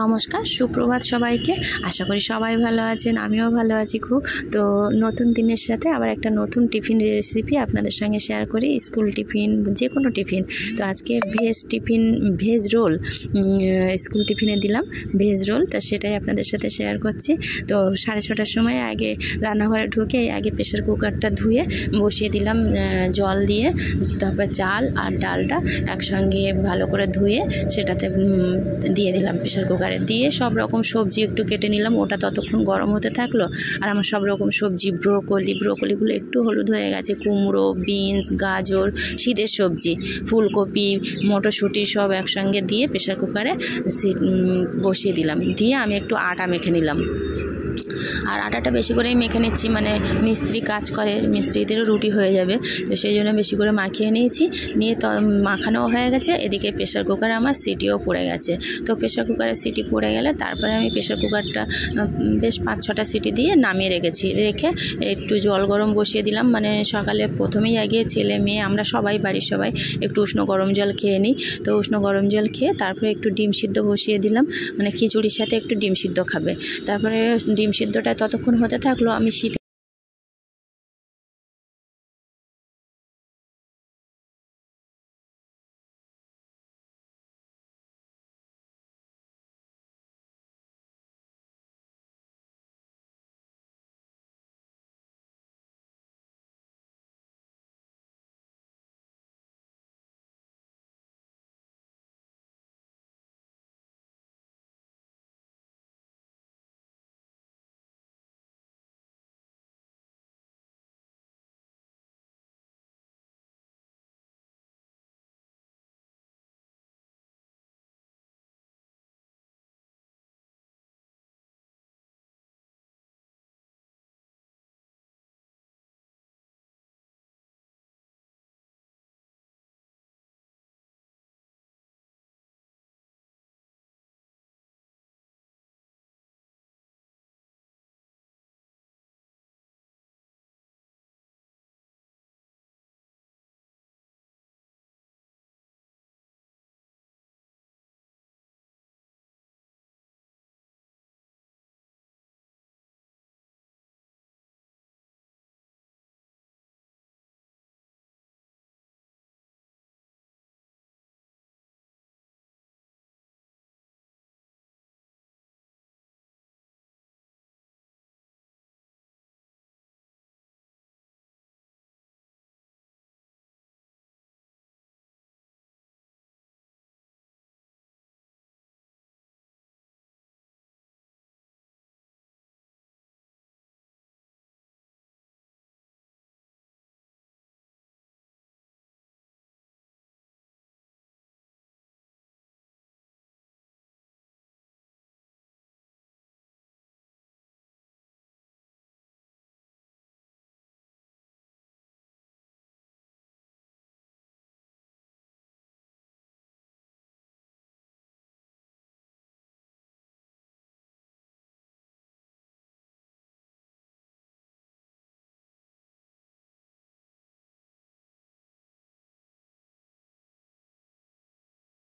নমস্কার, সুপ্রভাত সবাইকে। আশা করি সবাই ভালো আছেন, আমিও ভালো আছি খুব। তো নতুন দিনের সাথে আবার একটা নতুন টিফিন রেসিপি আপনাদের সঙ্গে শেয়ার করি। স্কুল টিফিন, যে কোনো টিফিন। তো আজকে ভেজ রোল স্কুল টিফিনে দিলাম, ভেজ রোল। তো সেটাই আপনাদের সাথে শেয়ার করছি। তো 6:30টার সময় আগে রান্নাঘরে ঢুকে আগে প্রেশার কুকারটা ধুয়ে বসিয়ে দিলাম জল দিয়ে। তারপর চাল আর ডালটা একসঙ্গে ভালো করে ধুয়ে সেটাতে দিয়ে দিলাম প্রেশার কুকারে। দিয়ে সব রকম সবজি একটু কেটে নিলাম, ওটা ততক্ষণ গরম হতে থাকলো। আর আমার সব রকম সবজি, ব্রোকলিগুলো একটু হলুদ হয়ে গেছে, কুমড়ো, বিনস, গাজর, শীতের সবজি, ফুলকপি, মটরশুঁটি সব একসঙ্গে দিয়ে প্রেশার কুকারে বসিয়ে দিলাম। দিয়ে আমি একটু আটা মেখে নিলাম। আর আটাটা বেশি করেই মেখে নিচ্ছি, মানে মিস্ত্রি কাজ করে, মিস্ত্রিদেরও রুটি হয়ে যাবে, তো সেই জন্য বেশি করে মাখিয়ে নিয়েছি। নিয়ে তো মাখানোও হয়ে গেছে, এদিকে প্রেশার কুকারে আমার সিটিও পড়ে গেছে। তো প্রেশার কুকারে সিটি পড়ে গেলে তারপরে আমি প্রেশার কুকারটা বেশ 5-6টা সিটি দিয়ে নামিয়ে রেখে একটু জল গরম বসিয়ে দিলাম। মানে সকালে প্রথমেই আগে ছেলে মেয়ে আমরা সবাই, বাড়ির সবাই একটু উষ্ণ গরম জল খেয়ে নিই। তো উষ্ণ গরম জল খেয়ে তারপরে একটু ডিম সিদ্ধ বসিয়ে দিলাম, মানে খিচুড়ির সাথে একটু ডিম সিদ্ধ খাবে। তারপরে ডিম সিদ্ধটা ততক্ষণ হতে থাকলো, আমি